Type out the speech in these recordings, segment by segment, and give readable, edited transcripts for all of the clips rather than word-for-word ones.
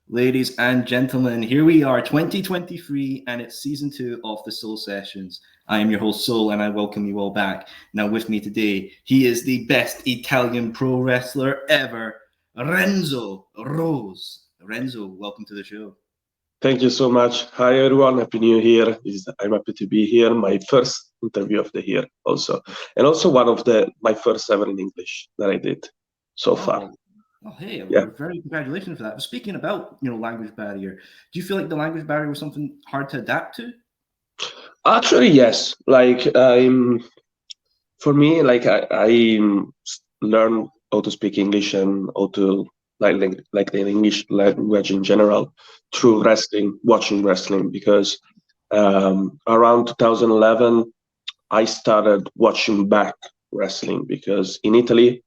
Ladies and gentlemen, here we are, 2023, and it's season two of the Soul Sessions. I am your host, Soul, and I welcome you all back. Now, with me today, he is the best Italian pro wrestler ever, Renzo Rose. Renzo, welcome to the show. Thank you so much. Hi everyone, Happy New Year. I'm happy to be here. My first interview of the year also. And also one of my first ever in English that I did so far. Hey, Yeah. very congratulations for that. But speaking about, language barrier, do you feel like the language barrier was something hard to adapt to? Actually, yes. For me, I learn how to speak English and how to like the English language in general through wrestling, watching wrestling, because around 2011 I started watching back wrestling because in Italy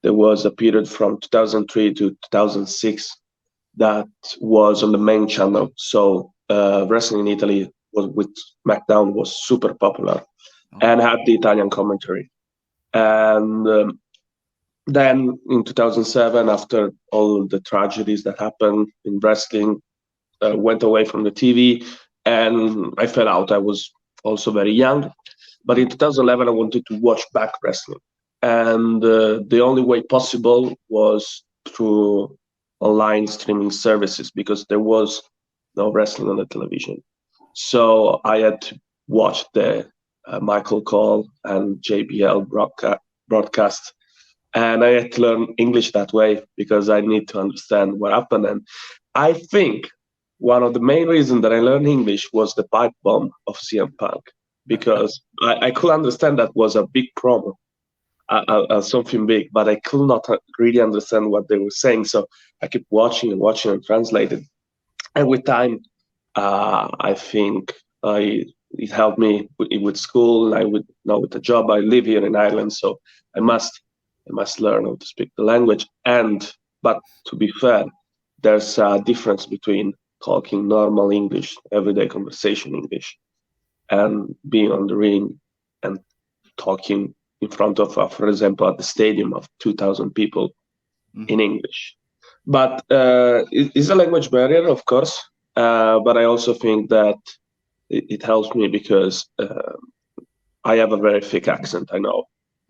there was a period from 2003 to 2006 that was on the main channel. So wrestling in Italy was with SmackDown was super popular and had the Italian commentary. And then in 2007, after all the tragedies that happened in wrestling, went away from the TV and I fell out. I was also very young. But in 2011, I wanted to watch back wrestling. And the only way possible was through online streaming services because there was no wrestling on the television. So I had to watch the Michael Cole and JBL broadcast. And I had to learn English that way because I need to understand what happened. And I think one of the main reasons that I learned English was the pipe bomb of CM Punk because I could understand that was a big promo, something big, but I could not really understand what they were saying. So I kept watching and translated. And with time, I think it helped me with school. And I would now with the job. I live here in Ireland, so I must learn how to speak the language. But to be fair, there's a difference between talking normal English, everyday conversation English, and being on the ring and talking in front of, for example, at the stadium of 2,000 people in English. But it's a language barrier, of course. But I also think that it helps me because I have a very thick accent, I know,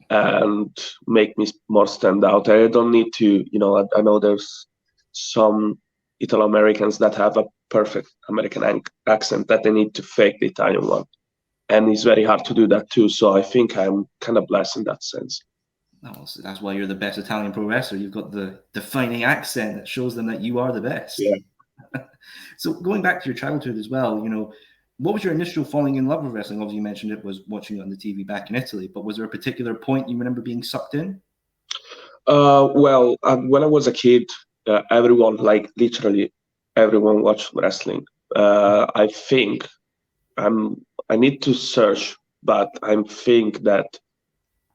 and make me more stand out. I don't need to, I know there's some Italo-Americans that have a perfect American accent that they need to fake the Italian one. And it's very hard to do that too. So I think I'm kind of blessed in that sense. Oh, so that's why you're the best Italian pro wrestler. You've got the defining accent that shows them that you are the best. Yeah. So going back to your childhood as well, what was your initial falling in love with wrestling? Obviously, you mentioned it was watching it on the TV back in Italy, but was there a particular point you remember being sucked in? Well, when I was a kid, everyone, like literally everyone watched wrestling. I think I need to search, but I think that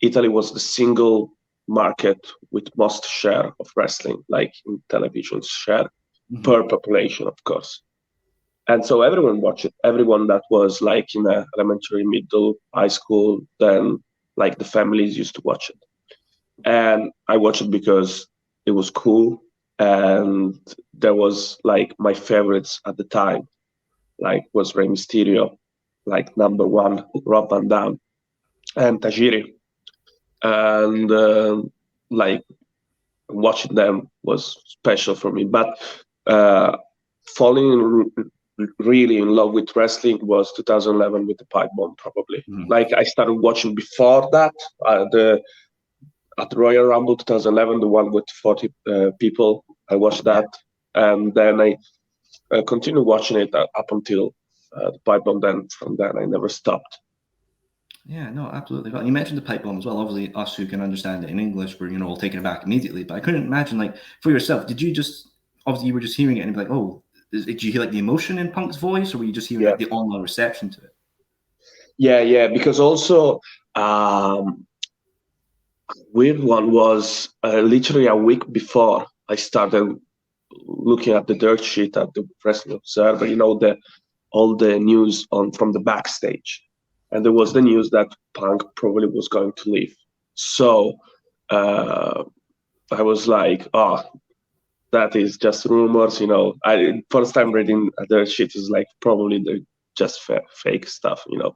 Italy was the single market with most share of wrestling, like in television share per population, of course. And so everyone watched it. Everyone that was like in elementary, middle, high school, then like the families used to watch it. And I watched it because it was cool. And there was like my favorites at the time, like was Rey Mysterio, like number one, Rob Van Dam, and Tajiri. And like watching them was special for me. But falling really in love with wrestling was 2011 with the pipe bomb, probably. Like I started watching before that, at the Royal Rumble 2011, the one with 40 people. I watched that, and then I continued watching it up until the pipe bomb. Then from then I never stopped. Yeah, no, absolutely. Well, you mentioned the pipe bomb as well. Obviously, us who can understand it in English, we're all taken aback immediately. But I couldn't imagine, like, for yourself, did you just obviously you were just hearing it and be like, oh, did you hear like the emotion in Punk's voice, or were you just hearing like the online reception to it? Yeah, because also weird one was literally a week before I started looking at the dirt sheet at the Wrestling Observer. All the news from the backstage, and there was the news that Punk probably was going to leave. So I was like, oh, that is just rumors. I first time reading their shit is like probably they're just fake stuff. Mhm.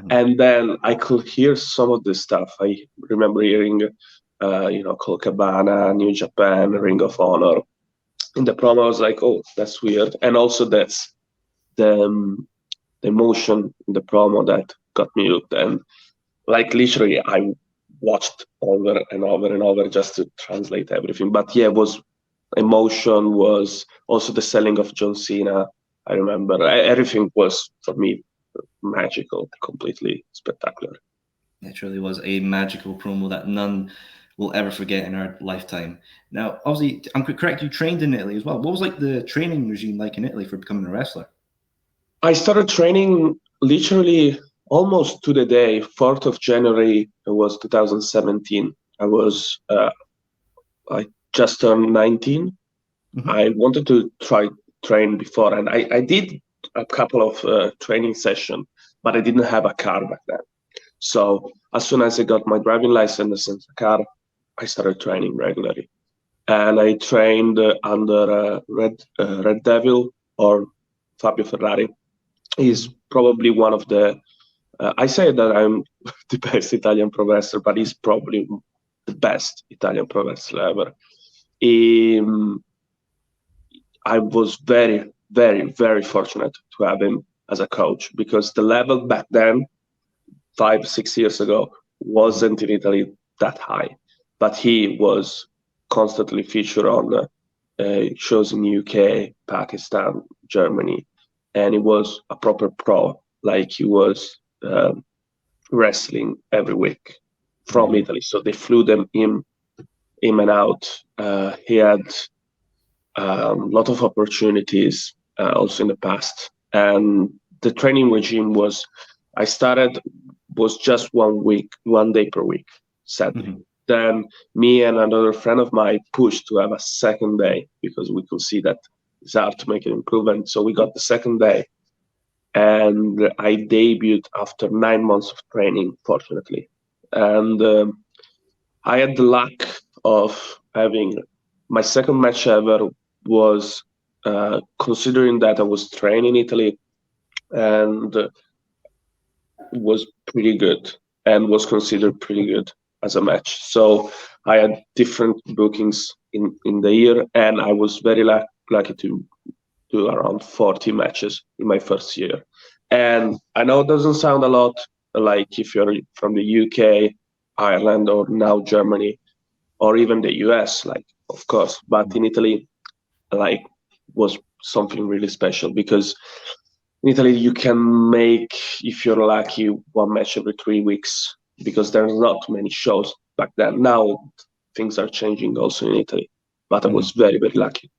And then I could hear some of this stuff. I remember hearing, Colt Cabana, New Japan, Ring of Honor. In the promo, I was like, oh, that's weird. And also that's the emotion in the promo that got me hooked. And like literally, I watched over and over and over just to translate everything. But yeah, was emotion, was also the selling of John Cena. I remember everything was for me magical, completely spectacular. It truly was a magical promo that none will ever forget in our lifetime. Now, obviously, I'm correct, you trained in Italy as well. What was like the training regime like in Italy for becoming a wrestler? I started training literally almost to the day, 4th of January, it was 2017. I just turned 19. Mm-hmm. I wanted to train before, and I did a couple of training sessions, but I didn't have a car back then. So as soon as I got my driving license and a car, I started training regularly. And I trained under Red Devil or Fabio Ferrari. He's probably one of the. I say that I'm the best Italian pro wrestler, but he's probably the best Italian pro wrestler ever. Um, I was very, very, very fortunate to have him as a coach because the level back then, 5, 6 years ago, wasn't in Italy that high. But he was constantly featured on shows in UK, Pakistan, Germany, and he was a proper pro. Like he was wrestling every week from Mm-hmm. Italy. So they flew them in and out. He had a lot of opportunities also in the past. And the training regime I started was just 1 week, 1 day per week, sadly. Mm-hmm. Then me and another friend of mine pushed to have a second day because we could see that it's hard to make an improvement. So we got the second day, and I debuted after 9 months of training, fortunately. And I had the luck of having my second match ever was considering that I was training in Italy and was pretty good and was considered pretty good as a match. So I had different bookings in the year, and I was very lucky to do around 40 matches in my first year. And I know it doesn't sound a lot, like if you're from the UK, Ireland, or now Germany, or even the US, like, of course, but in Italy, like, was something really special because in Italy you can make, if you're lucky, one match every 3 weeks because there's not many shows back then. Now things are changing also in Italy, but I Mm-hmm. was very, very lucky.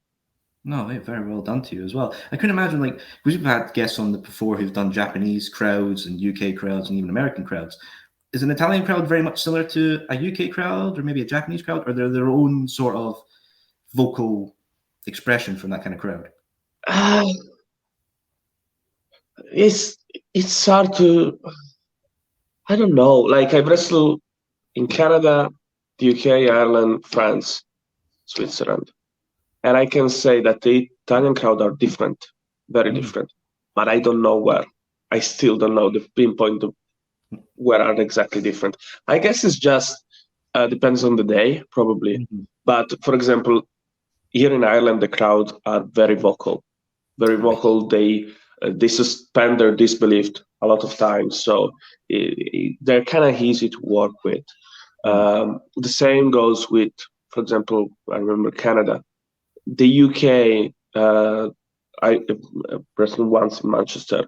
No, hey, very well done to you as well. I couldn't imagine, like, we've had guests on before who've done Japanese crowds and UK crowds and even American crowds. Is an Italian crowd very much similar to a UK crowd or maybe a Japanese crowd, or they're their own sort of vocal expression from that kind of crowd? Uh, it's hard to, I don't know. Like I've wrestled in Canada, the UK, Ireland, France, Switzerland, and I can say that the Italian crowd are different, very Mm-hmm. different. But I don't know where. I still don't know the pinpoint of where are they exactly different. I guess it's just depends on the day, probably. Mm-hmm. But for example, here in Ireland, the crowd are very vocal, very Right. vocal. They suspend their disbelief a lot of times, so they're kind of easy to work with. The same goes with, for example, I remember Canada, the UK. I wrestled once in Manchester.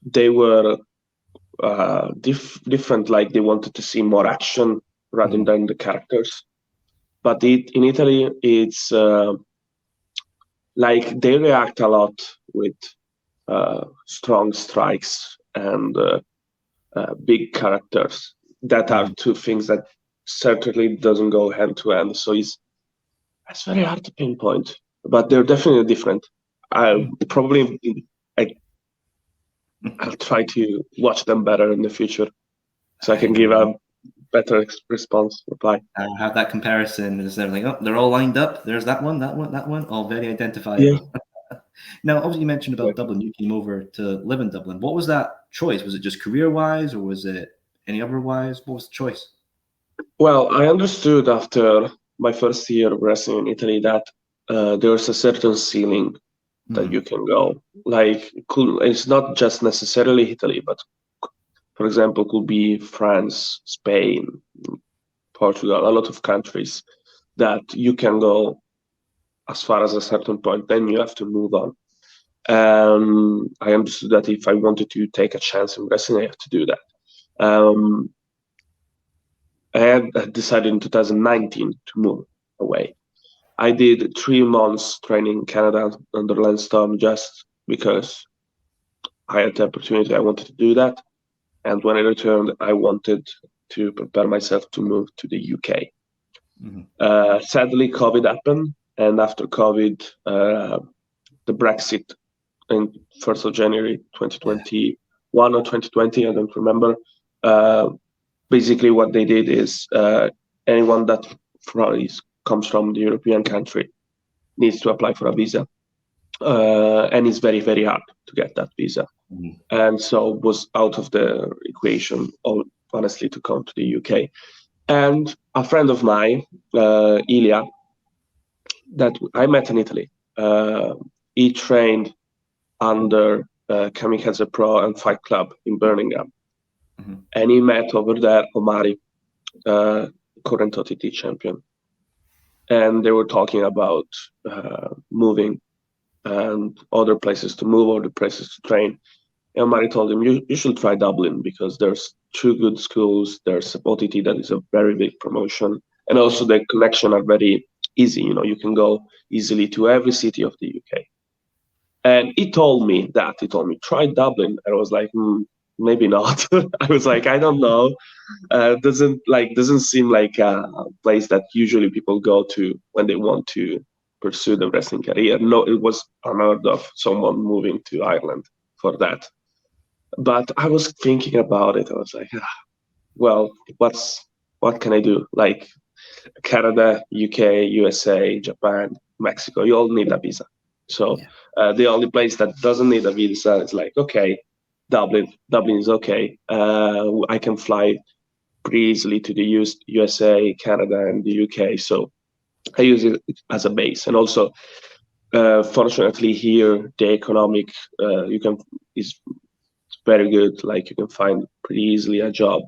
They were different. Like they wanted to see more action rather Mm-hmm. than the characters. But in Italy, it's like they react a lot with strong strikes and big characters. That are Mm-hmm. two things that certainly doesn't go hand to hand. So it's very hard to pinpoint, but they're definitely different. I probably I, I'll try to watch them better in the future, so I can give a better response reply. Have that comparison instead of like, oh, they're all lined up. There's that one, that one, that one, all very Yeah. identifiable. Now, obviously, you mentioned about Dublin. You came over to live in Dublin. What was that choice? Was it just career-wise, or was it any other wise? What was the choice? Well, I understood after my first year of wrestling in Italy that there's a certain ceiling that you can go. Like, it's not just necessarily Italy, but for example, could be France, Spain, Portugal, a lot of countries that you can go as far as a certain point, then you have to move on. I understood that if I wanted to take a chance in wrestling, I have to do that. I had decided in 2019 to move away. I did 3 months training in Canada under Landstorm just because I had the opportunity. I wanted to do that. And when I returned, I wanted to prepare myself to move to the UK. Sadly, COVID happened. And after COVID, the Brexit in 1st of January 2021 or 2020, I don't remember. Basically, what they did is anyone that comes from the European country needs to apply for a visa. And it's very, very hard to get that visa. And so was out of the equation, honestly, to come to the UK. And a friend of mine, Ilya, that I met in Italy, he trained under Kamikaze Pro and Fight Club in Birmingham. And he met over there Omari, current OTT champion. And they were talking about moving and other places to move, other places to train. And Omari told him, you should try Dublin because there's 2 good schools. There's OTT that is a very big promotion. And also the connection are very easy. You can go easily to every city of the UK. And he told me, try Dublin. And I was like, maybe not. I was like, I don't know. Doesn't seem like a place that usually people go to when they want to pursue the wrestling career. No, it was unheard of someone moving to Ireland for that. But I was thinking about it. I was like, well, what can I do? Like Canada, UK, USA, Japan, Mexico, you all need a visa. So the only place that doesn't need a visa is like, okay, Dublin is okay. I can fly pretty easily to the USA, Canada, and the UK. So I use it as a base. And also, fortunately here, the economic is very good. Like you can find pretty easily a job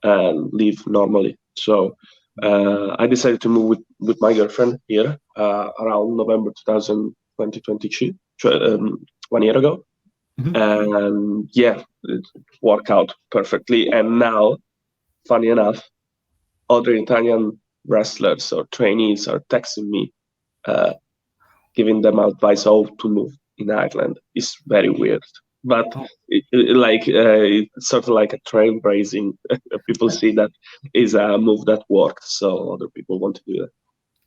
and live normally. So I decided to move with my girlfriend here around November 2022, 1 year ago. And yeah, it worked out perfectly. And now, funny enough, other Italian wrestlers or trainees are texting me, giving them advice how to move in Ireland. It's very weird, but it's sort of like a trailblazing. People see that is a move that worked, so other people want to do that.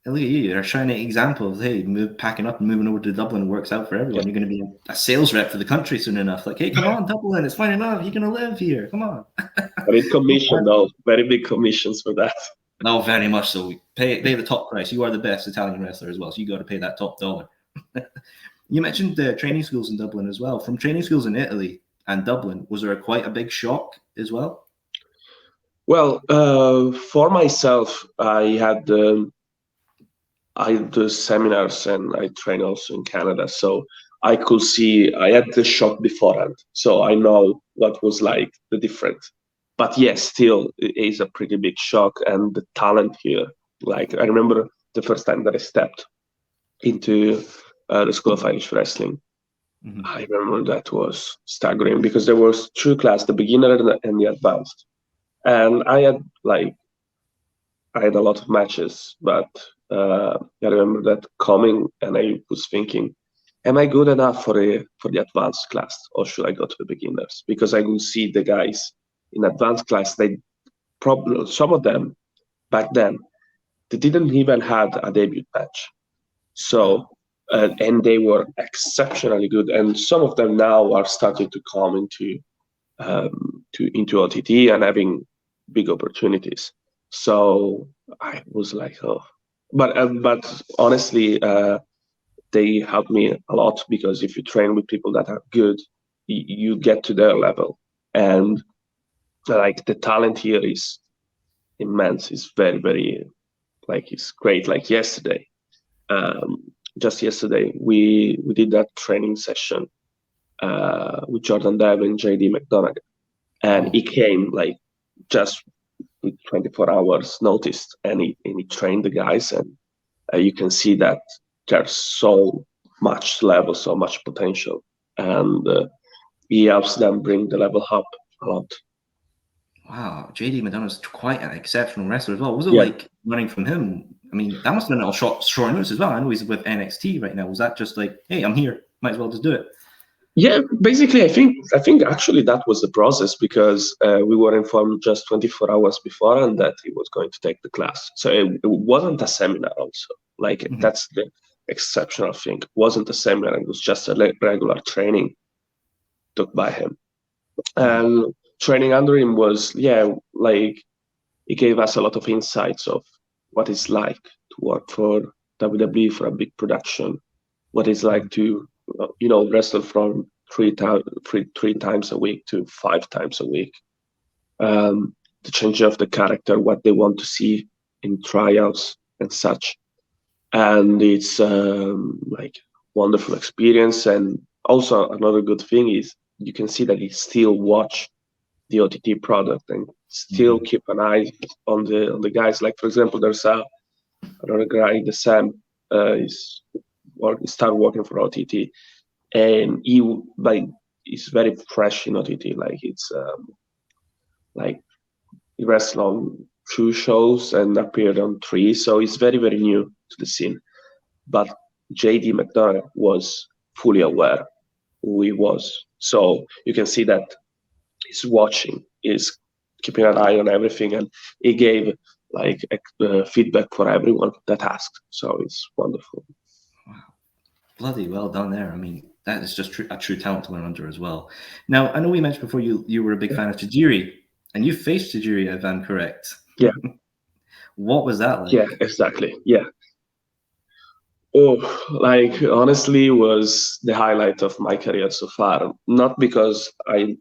Look at you, you're a shining example of, hey, packing up and moving over to Dublin works out for everyone. You're going to be a sales rep for the country soon enough. Like, hey, come on, Dublin, it's fine enough. You're going to live here. Come on. Great commission, though. Very big commissions for that. No, very much so. Pay the top price. You are the best Italian wrestler as well, so you got to pay that top dollar. You mentioned the training schools in Dublin as well. From training schools in Italy and Dublin, was there quite a big shock as well? Well, for myself, I had the seminars and I train also in Canada, so I could see I had the shock beforehand, so I know what was like the difference. But yes, still it is a pretty big shock, and the talent here. Like I remember the first time that I stepped into the School of Irish Wrestling. I remember that was staggering because there was 2 classes, the beginner and the advanced, and I had a lot of matches, but I remember that coming and I was thinking, am I good enough for the advanced class or should I go to the beginners? Because I could see the guys in advanced class, they probably, some of them back then, they didn't even had a debut match. So, and they were exceptionally good. And some of them now are starting to come into OTT and having big opportunities. So I was like, oh, but honestly, they helped me a lot, because if you train with people that are good, you get to their level, and like the talent here is immense. It's very, very, like, it's great. Like yesterday, um, just yesterday, we did that training session with Jordan Dev and JD McDonough, and Oh, he came like just with 24 hours notice, and he trained the guys, and you can see that there's so much level, so much potential, and he helps them bring the level up a lot. wow. JD Madonna's quite an exceptional wrestler as well. What was it Yeah. like learning from him? I mean, that must have been a short notice as well. I know he's with NXT right now. Was that just like, hey, I'm here, might as well just do it? Yeah, basically, I think actually that was the process, because we were informed just 24 hours before and that he was going to take the class. So it wasn't a seminar. Also, like Mm-hmm. that's the exceptional thing. It wasn't a seminar. It was just a regular training took by him. Mm-hmm. And training under him was, yeah, like it gave us a lot of insights of what it's like to work for WWE, for a big production, what it's like to wrestle from three times a week to 5 times a week, the change of the character, what they want to see in tryouts and such. And it's like wonderful experience. And also another good thing is you can see that he still watch the OTT product and still Mm-hmm. keep an eye on the guys. Like for example, there's another guy, the Sam, is or start working for OTT, and he like is very fresh in OTT. Like it's like he wrestled on 2 shows and appeared on 3, so he's very, very new to the scene. But JD McDonough was fully aware who he was, so you can see that he's watching, he's keeping an eye on everything, and he gave like feedback for everyone that asked. So it's wonderful. Wow. Bloody well done there. I mean, that is just a true talent to learn under as well. Now, I know we mentioned before you were a big fan of Tajiri, and you faced Tajiri, if I'm correct. Yeah, What was that yeah, like? exactly. Yeah. Oh, like honestly, was the highlight of my career so far. Not because I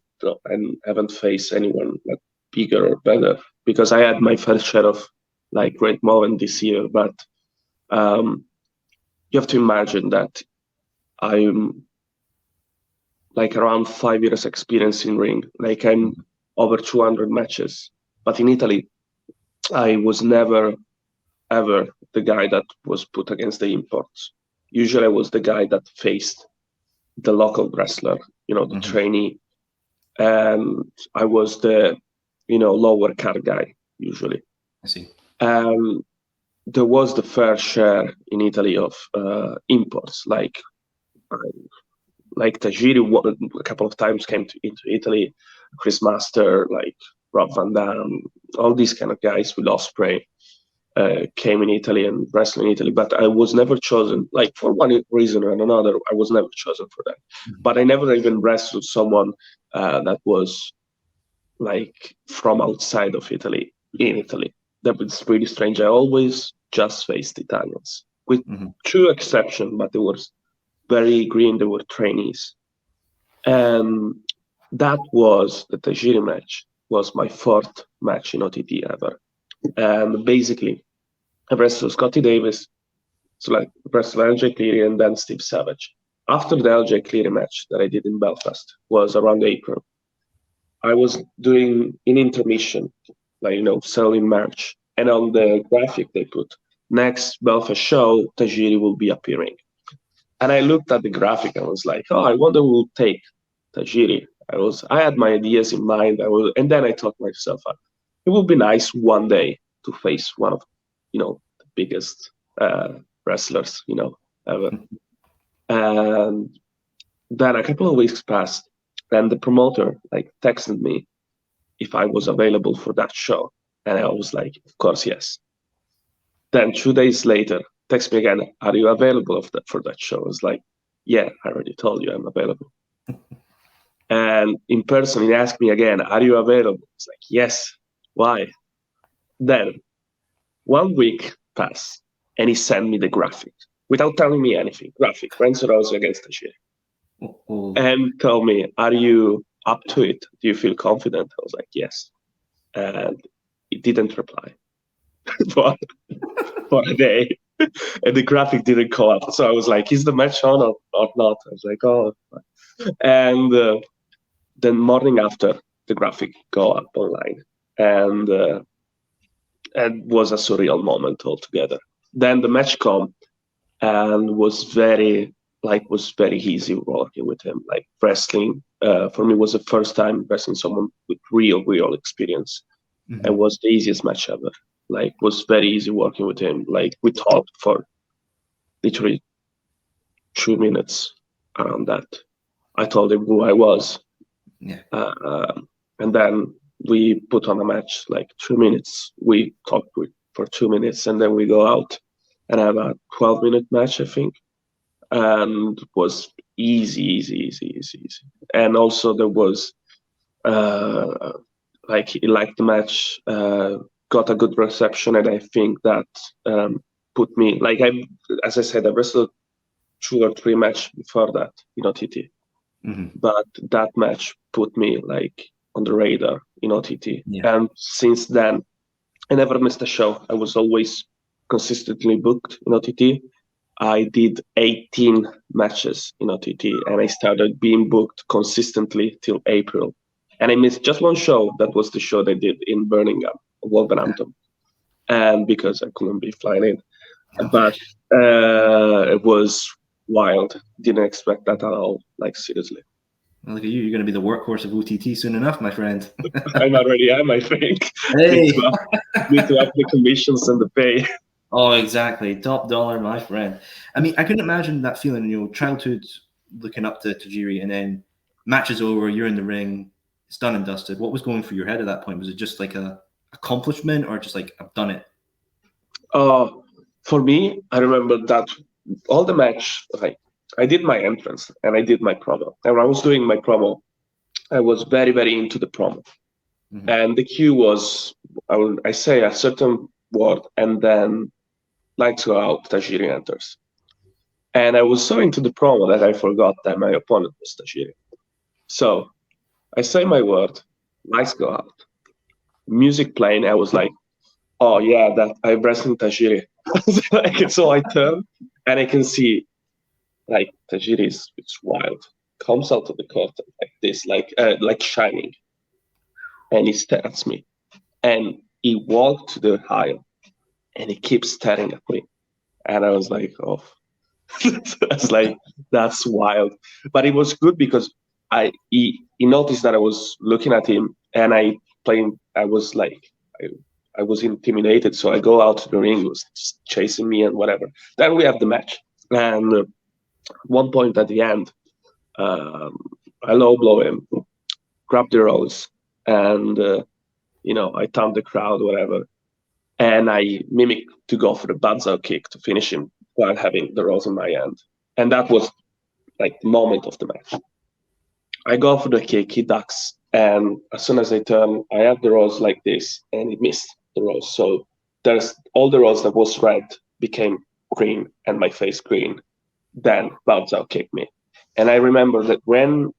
haven't faced anyone like bigger or better, because I had my fair share of like great moments this year. But um, you have to imagine that I'm like around 5 years experience in ring. Like I'm over 200 matches. But in Italy, I was never ever the guy that was put against the imports. Usually, I was the guy that faced the local wrestler, the Mm-hmm. trainee, and I was the, lower card guy usually. I see. And there was the fair share in Italy of imports, like Tajiri a couple of times came into Italy, Chris Master, like Rob Van Dam, all these kind of guys with Osprey. Came in Italy and wrestled in Italy, but I was never chosen. Like for one reason or another, I was never chosen for that. Mm-hmm. But I never even wrestled someone that was like from outside of Italy in Italy. That was pretty strange. I always just faced Italians, with Mm-hmm. 2 exceptions, but they were very green. They were trainees, and that was the Tajiri match. Was my fourth match in OTT ever, and basically I wrestled Scotty Davis, so like wrestled LJ Cleary and then Steve Savage. After the LJ Cleary match that I did in Belfast was around April, I was doing in intermission, like selling merch, and on the graphic they put next Belfast show Tajiri will be appearing. And I looked at the graphic and was like, oh, I wonder who will take Tajiri. I had my ideas in mind. And then I thought to myself, it would be nice one day to face one of, the biggest wrestlers, ever. And then a couple of weeks passed, and the promoter like texted me if I was available for that show, and I was like, of course, yes. Then 2 days later, text me again, are you available for that show? I was like, yeah, I already told you I'm available. And in person, he asked me again, are you available? It's like, yes. Why? Then 1 week passed, and he sent me the graphic without telling me anything. Graphic, Renzo Rose against Tajiri. Oh. And told me, "Are you up to it? Do you feel confident?" I was like, "Yes." And he didn't reply for, for a day. And the graphic didn't come up. So I was like, "Is the match on or not?" I was like, "Oh." And then morning after, the graphic go up online. And it was a surreal moment altogether. Then the match come and was very easy working with him. Like wrestling for me was the first time wrestling someone with real experience. Mm-hmm. It was the easiest match ever. Like was very easy working with him. Like we talked for literally 2 minutes around that. I told him who I was. Yeah. And then we put on a match like 2 minutes. We talked for 2 minutes, and then we go out and have a 12-minute match, I think, and was easy. And also there was like he liked the match, got a good reception, and I think that put me like as I said, I wrestled 2 or 3 matches before that in OTT. Mm-hmm. But that match put me like on the radar in OTT. Yeah. And since then, I never missed a show. I was always consistently booked in OTT. I did 18 matches in OTT, and I started being booked consistently till April. And I missed just one show. That was the show they did in Birmingham, Wolverhampton, and because I couldn't be flying in. But it was wild. Didn't expect that at all. Like seriously. Well, look at you. You're going to be the workhorse of OTT soon enough, my friend. I already am, I think. Hey. Need to up the commissions and the pay. Oh, exactly. Top dollar, my friend. I mean, I couldn't imagine that feeling, childhood looking up to Tajiri, and then match is over, you're in the ring, it's done and dusted. What was going through your head at that point? Was it just like a accomplishment, or just like, I've done it? For me, I remember that all the match, like I did my entrance and I did my promo. And when I was doing my promo, I was very into the promo. Mm-hmm. And the cue was, I say a certain word, and then lights go out, Tajiri enters. And I was so into the promo that I forgot that my opponent was Tajiri. So I say my word, lights go out, music playing. I was like, "Oh yeah, that I'm wrestling Tajiri." So I turn and I can see like Tajiri it's wild. Comes out of the curtain like this, like shining. And he stares at me. And he walked to the aisle and he keeps staring at me. And I was like, "Oh." That's like, that's wild. But it was good because he noticed that I was looking at him, and I was like, I was intimidated. So I go out to the ring, he was just chasing me and whatever. Then we have the match. And one point at the end, I low blow him, grab the rose, and I taunt the crowd, whatever. And I mimic to go for the banzai kick to finish him while having the rose in my hand. And that was like the moment of the match. I go for the kick, he ducks, and as soon as I turn, I have the rose like this, and he missed the rose. So there's all the rose that was red became green, and my face green. Then Bao kicked me. And I remember that when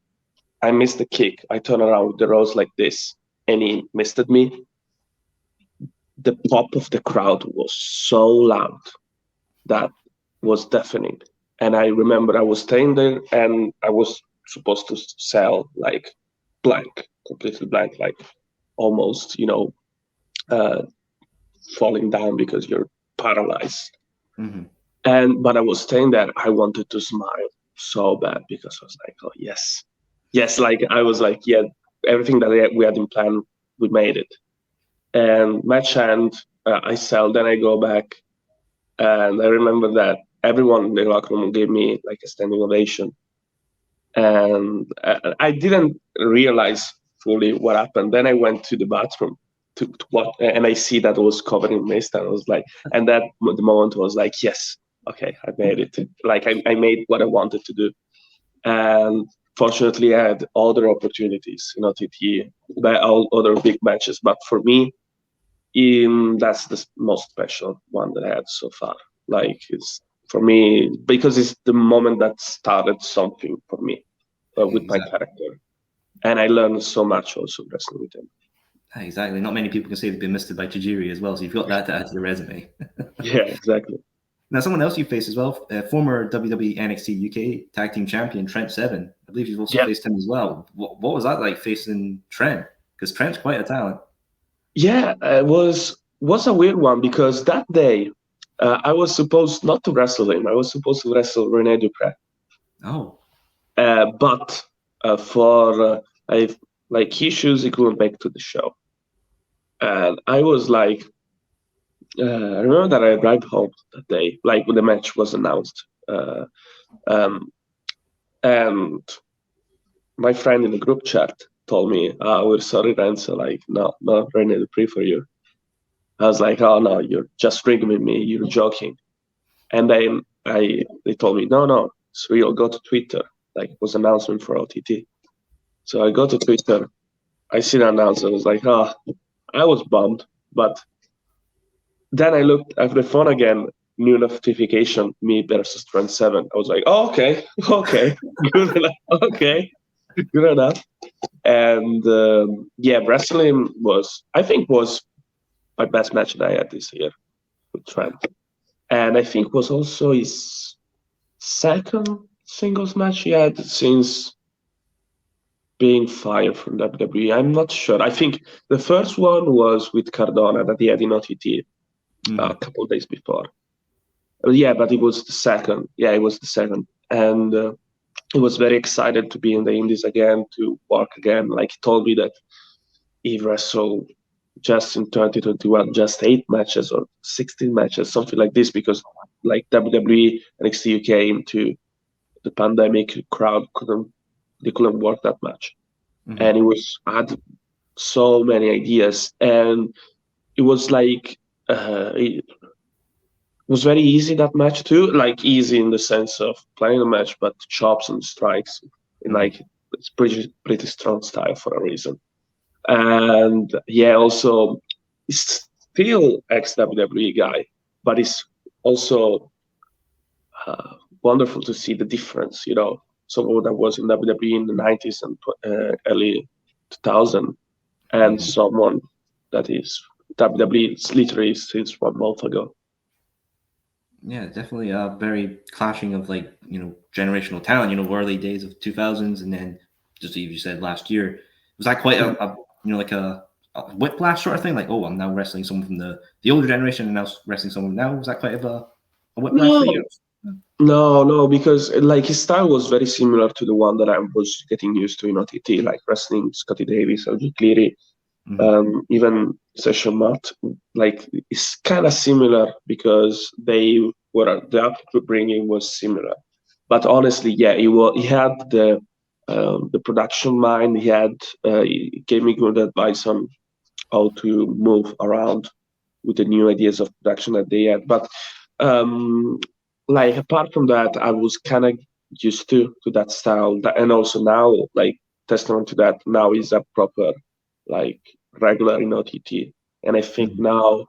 I missed the kick, I turned around with the rose like this, and he missed at me. The pop of the crowd was so loud that was deafening. And I remember I was staying there, and I was supposed to sell like blank, completely blank, like almost, falling down because you're paralyzed. Mm-hmm. But I was staying there. I wanted to smile so bad because I was like, "Oh yes." Like I was like, yeah, everything that we had in plan, we made it. And match end, I sell, then I go back. And I remember that everyone in the locker room gave me like a standing ovation. And I didn't realize fully what happened. Then I went to the bathroom to watch, and I see that it was covered in mist. And I was like, and that the moment was like, yes, okay, I made it. Like I made what I wanted to do. And fortunately, I had other opportunities in OTT, by all other big matches. But for me, that's the most special one that I had so far. Like it's for me because it's the moment that started something for me with my Exactly. character, and I learned so much also wrestling with him. Exactly. Not many people can say they've been misted by Tajiri as well, so you've got that to add to your resume. Yeah, exactly. Now, someone else you faced as well, former WWE NXT UK Tag Team Champion Trent Seven. I believe you've also Yeah, faced him as well. What was that like facing Trent? Because Trent's quite a talent. yeah. It was a weird one because that day I was supposed not to wrestle him. I was supposed to wrestle Rene Dupré, Oh. but for I like issues, he couldn't make to the show, and I was like. I remember that I arrived home that day, like when the match was announced. Um, and my friend in the group chat told me, we're sorry, Renzo, like, no, not Rene Dupree for you. I was like, oh, no, you're just rigging with me, you're joking. And then they told me, no, it's real, go to Twitter. Like, it was an announcement for OTT. So I go to Twitter, I see the announcement, I was like, oh, I was bummed, but then I looked at the phone again, new notification, me versus Trend 7. I was like, oh, okay, okay, good enough, okay, good enough. And yeah, wrestling I think, was my best match that I had this year with Trent. And I think was also his second singles match he had since being fired from WWE. I'm not sure. I think the first one was with Cardona that he had in OTT a couple of days before. Yeah, but it was the second. Yeah, it was the second. And he was very excited to be in the Indies again, to work again. Like he told me that he wrestled just in 2021, just 8 matches or 16 matches, something like this, because like WWE and NXT UK into the pandemic crowd couldn't work that much. And he had so many ideas, and it was like it was very easy that match too, like easy in the sense of playing the match, but chops and strikes, and like it's pretty strong style for a reason. And yeah, also he's still ex WWE guy, but it's also wonderful to see the difference. Someone that was in WWE in the 90s and early 2000, and someone that is WWE literally since 1 month ago. Yeah, definitely a very clashing of generational talent. Early days of 2000s, and then just as you said last year, was that quite like a whiplash sort of thing? Like, oh, I'm now wrestling someone from the older generation, and now wrestling someone now. Was that quite of a whiplash for you? No, because like his style was very similar to the one that I was getting used to in OTT, like wrestling Scotty Davis, Algie Cleary, even Session Matt. Like it's kind of similar because the output bringing was similar. But honestly, yeah, he had the production mind. He gave me good advice on how to move around with the new ideas of production that they had. But like apart from that, I was kind of used to that style, and also now, like testament to that, now is a proper like regular in OTT, and I think now,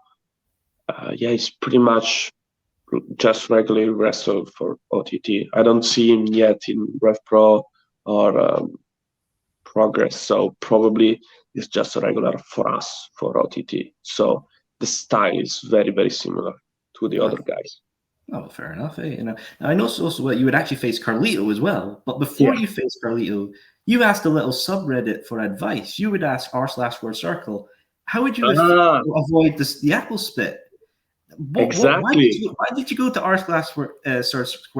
yeah, he's pretty much just regularly wrestle for OTT. I don't see him yet in Rev Pro or Progress, so probably it's just a regular for us for OTT. So the style is very, very similar to the other guys. Oh, fair enough. Now I know also you would actually face Carlito as well, but before you faced Carlito, you asked a little subreddit for advice. You would ask r/word circle, how would you avoid the apple spit? Exactly. Why did you go to r/square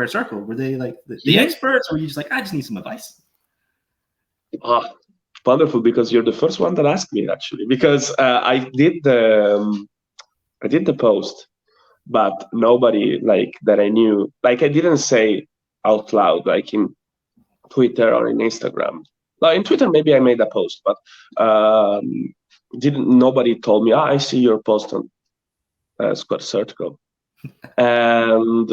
circle? Were they like the experts, or were you just like, I just need some advice? Wonderful, because you're the first one that asked me actually, because I did the post, but nobody like that I knew, like I didn't say out loud, like in Twitter or in Instagram. Like in Twitter, maybe I made a post, but nobody told me, I see your post on Square Circle. And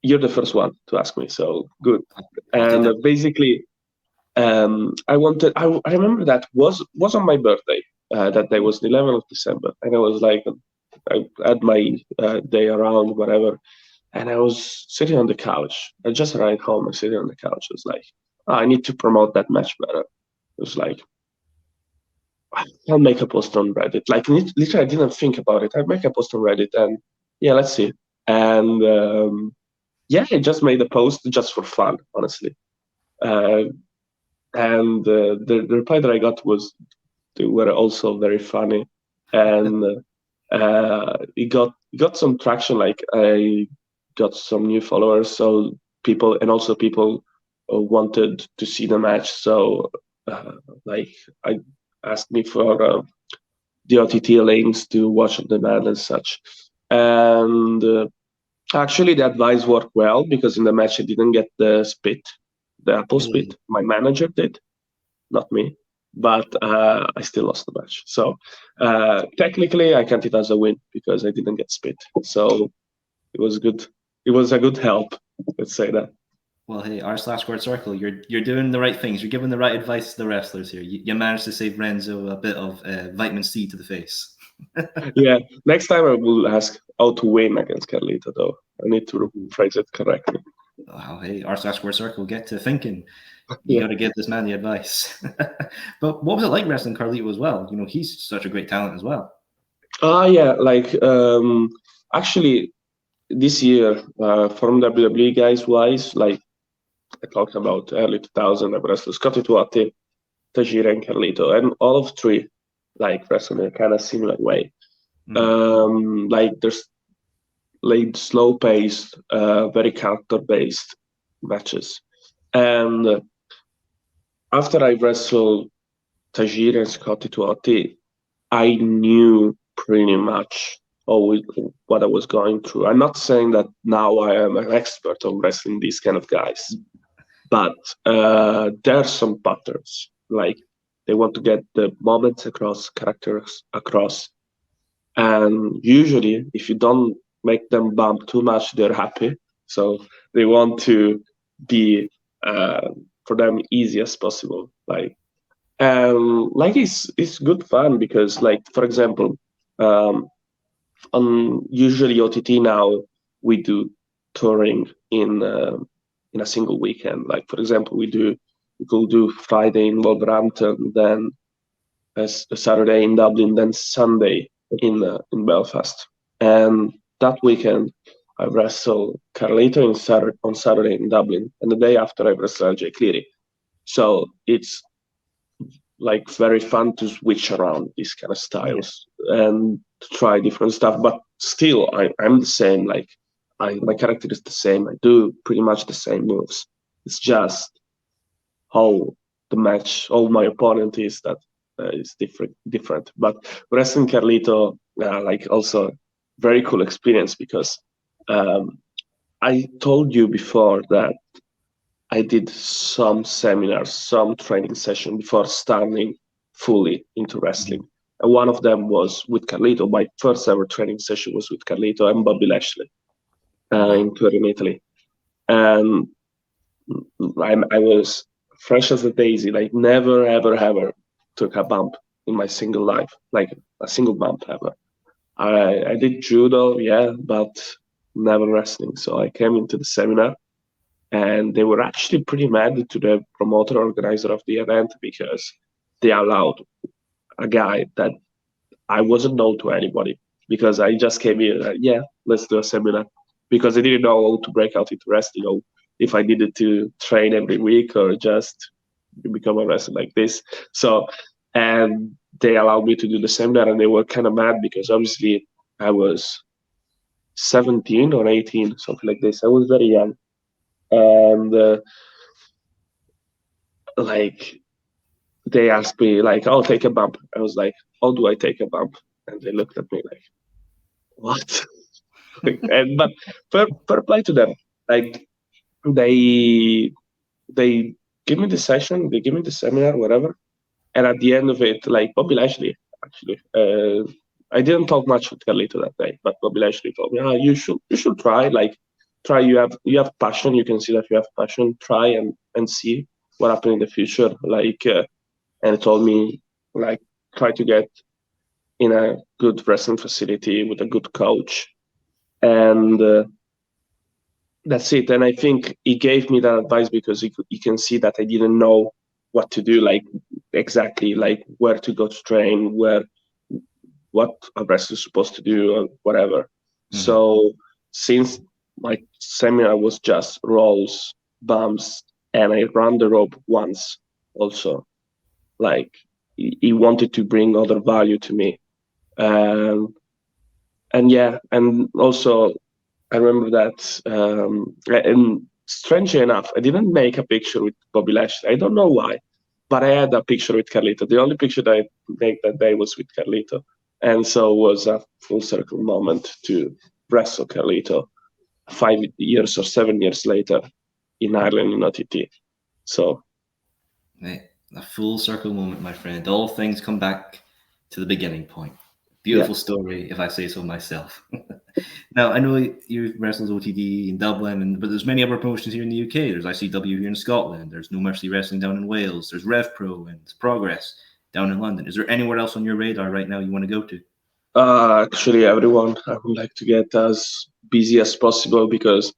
you're the first one to ask me, so good. And basically, I remember that was on my birthday. that day was the 11th of December, and I was like, I had my day around, whatever, and I was sitting on the couch. I just arrived home and sitting on the couch. I was like, oh, I need to promote that match better. It was like, I'll make a post on Reddit. Like literally, I didn't think about it. I'll make a post on Reddit, and yeah, let's see. And yeah, I just made a post just for fun, honestly. Uh, and the reply that I got was they were also very funny, and it got some traction. Like I got some new followers, so people and also people wanted to see the match. So like I asked me for the OTT links to watch on demand and such. And actually, the advice worked well because in the match I didn't get the spit, the Apple spit. My manager did, not me. But I still lost the match. So technically, I count it as a win because I didn't get spit. So it was good. It was a good help. Let's say that. Well, hey, r/squared circle, you're doing the right things. You're giving the right advice to the wrestlers here. You managed to save Renzo a bit of vitamin C to the face. Yeah, next time I will ask how to win against Carlito, though. I need to phrase it correctly. Wow, hey, r/squared circle, get to thinking. You got to give this man the advice. But what was it like wrestling Carlito as well? You know, he's such a great talent as well. Yeah, like actually this year from WWE guys wise, like I talked about early 2000, I wrestled Scotty Tuati, Tajiri, and Carlito, and all of three like wrestle in a kind of similar way. Like there's like slow paced, very character based matches, and after I wrestled Tajiri and Scotty Tuati, I knew pretty much always what I was going through. I'm not saying that now I am an expert on wrestling these kind of guys, but there are some patterns. Like they want to get the moments across, characters across, and usually if you don't make them bump too much, they're happy. So they want to be for them easy as possible. Like it's good fun because like for example on usually OTT now we do touring in a single weekend. Like for example we could do Friday in Wolverhampton, then a Saturday in Dublin, then Sunday in Belfast, and that weekend I wrestle Carlito on Saturday in Dublin, and the day after I wrestle RJ Cleary. So it's like very fun to switch around these kind of styles and to try different stuff. But still, I'm the same. Like my character is the same. I do pretty much the same moves. It's just how the match, how my opponent is that is different. But wrestling Carlito, like also very cool experience because I told you before that I did some seminars, some training session before starting fully into wrestling. And one of them was with Carlito. My first ever training session was with Carlito and Bobby Lashley in Turin, Italy. And I was fresh as a daisy, like never, ever took a bump in my single life, like a single bump ever. I did judo, yeah, but never wrestling. So I came into the seminar and they were actually pretty mad to the promoter organizer of the event because they allowed a guy that I wasn't known to anybody because I just came here, yeah, let's do a seminar because I didn't know how to break out into wrestling or if I needed to train every week or just become a wrestler like this. So, and they allowed me to do the seminar and they were kind of mad because obviously I was 17 or 18, something like this. I was very young. And like they asked me like, "Oh, take a bump." I was like, "How do I take a bump?" And they looked at me like, "What?" But fair play to them. Like they give me the session, they give me the seminar, whatever. And at the end of it, like Bobby Lashley, actually, I didn't talk much with Carlito that day, but Bobby Lashley told me, you should try. Like, try. You have passion. You can see that you have passion. Try and see what happens in the future. Like, and he told me like try to get in a good wrestling facility with a good coach, and that's it. And I think he gave me that advice because he can see that I didn't know what to do, like exactly like where to go to train, what a wrestler is supposed to do, or whatever. Mm-hmm. So since my seminar was just rolls, bumps, and I ran the rope once also, like he wanted to bring other value to me. And yeah, and also I remember that, and strangely enough, I didn't make a picture with Bobby Lashley. I don't know why, but I had a picture with Carlito. The only picture that I made that day was with Carlito. And so it was a full circle moment to wrestle Carlito 5 years or 7 years later in Ireland in OTT. So, a full circle moment, my friend. All things come back to the beginning point. Beautiful story, if I say so myself. Now, I know you wrestled OTT in Dublin, but there's many other promotions here in the UK. There's ICW here in Scotland. There's No Mercy Wrestling down in Wales. There's RevPro and Progress down in London. Is there anywhere else on your radar right now you want to go to? Actually, everyone. I would like to get as busy as possible because,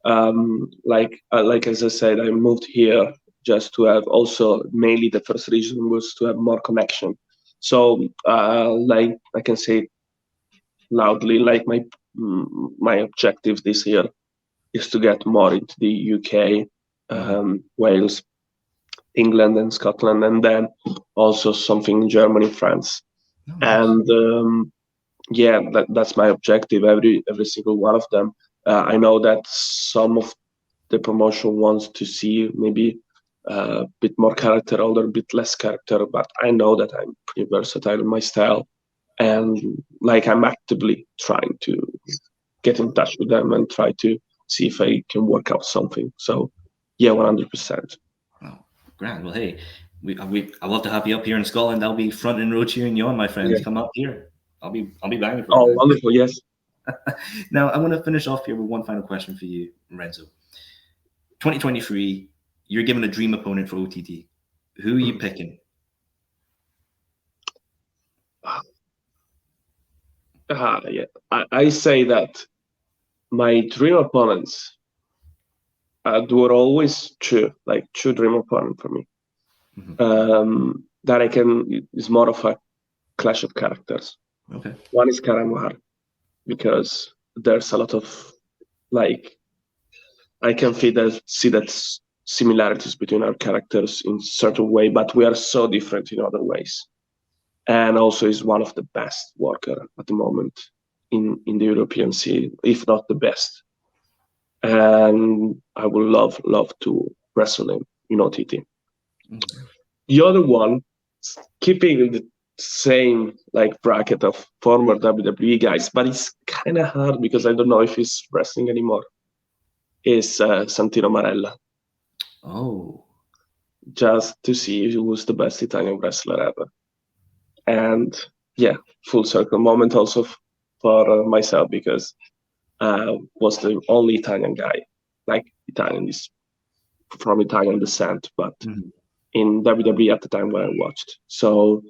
like as I said, I moved here just to have also mainly the first reason was to have more connection. So, like I can say loudly, like my objective this year is to get more into the UK, Wales, England, and Scotland, and then also something in Germany, France. Oh, nice. And yeah, that's my objective. Every single one of them. I know that some of the promotion wants to see maybe a bit more character, or a bit less character, but I know that I'm pretty versatile in my style, and like I'm actively trying to get in touch with them and try to see if I can work out something. So yeah, 100%. Oh, grand. Well, hey, I love to have you up here in Scotland. I'll be front and row cheering you on, my friends. Yeah. Come up here. I'll be banging for you. Oh, wonderful! Yes. Now I'm going to finish off here with one final question for you, Renzo. 2023, you're given a dream opponent for OTT. Who are you picking? Yeah, I say that my dream opponents were always true dream opponent for me. Mm-hmm. That is more of a clash of characters. Okay. One is Karamar, because there's a lot of I can see that similarities between our characters in certain way, but we are so different in other ways. And also is one of the best worker at the moment in the European scene, if not the best. And I would love to wrestle him in OTT. Mm-hmm. The other one, keeping the same bracket of former WWE guys, but it's kind of hard because I don't know if he's wrestling anymore, is Santino Marella. Oh. Just to see who was the best Italian wrestler ever. And yeah, full circle moment also for myself, because was the only Italian guy, Italian is from Italian descent, but in WWE at the time when I watched. So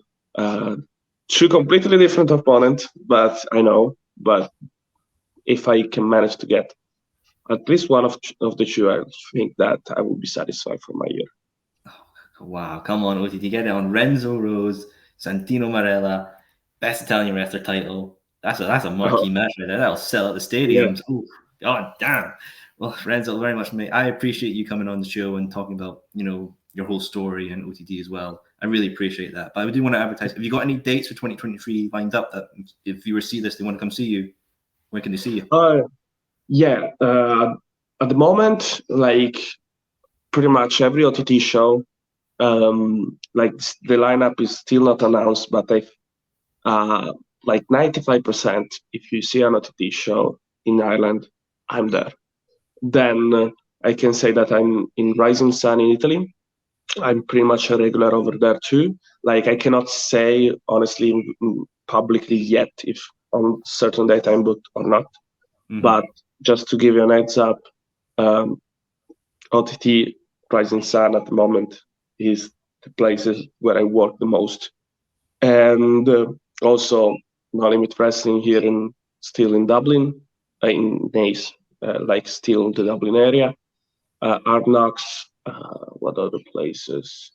two completely different opponents, but if I can manage to get at least one of the two, I think that I will be satisfied for my year. Oh, wow, come on, OTT, get it on. Renzo Rose, Santino Marella, best Italian wrestler title. That's a marquee match right there. That'll sell at the stadiums. Yeah. Oh, god damn. Well, Renzo, very much, mate. I appreciate you coming on the show and talking about, your whole story and OTT as well. I really appreciate that. But I do want to advertise. Have you got any dates for 2023 lined up that if viewers see this, they want to come see you? Where can they see you? Yeah. At the moment, pretty much every OTT show, the lineup is still not announced, but 95%, if you see an OTT show in Ireland, I'm there. Then I can say that I'm in Rising Sun in Italy. I'm pretty much a regular over there too. I cannot say honestly publicly yet if on certain date I'm booked or not. Mm-hmm. But just to give you an heads up, OTT Rising Sun at the moment is the places where I work the most. and also No Limit Wrestling here still in Dublin, in Naas, like still in the Dublin area. Arnox, what other places?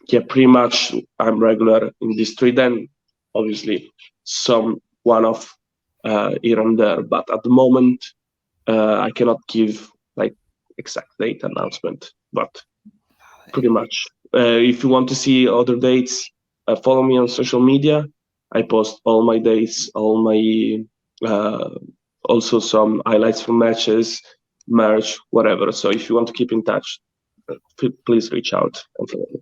Yeah, pretty much I'm regular in these three. Then obviously some one-off here and there, but at the moment I cannot give like exact date announcement. But pretty much, if you want to see other dates, follow me on social media. I post all my dates, all my also some highlights from matches, merch, whatever. So if you want to keep in touch, please reach out and follow me.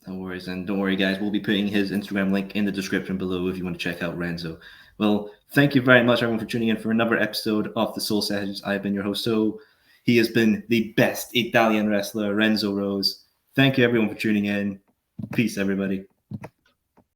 No worries, and don't worry, guys. We'll be putting his Instagram link in the description below if you want to check out Renzo. Well, thank you very much, everyone, for tuning in for another episode of the Soul Sessions. I've been your host. So he has been the best Italian wrestler, Renzo Rose. Thank you, everyone, for tuning in. Peace, everybody.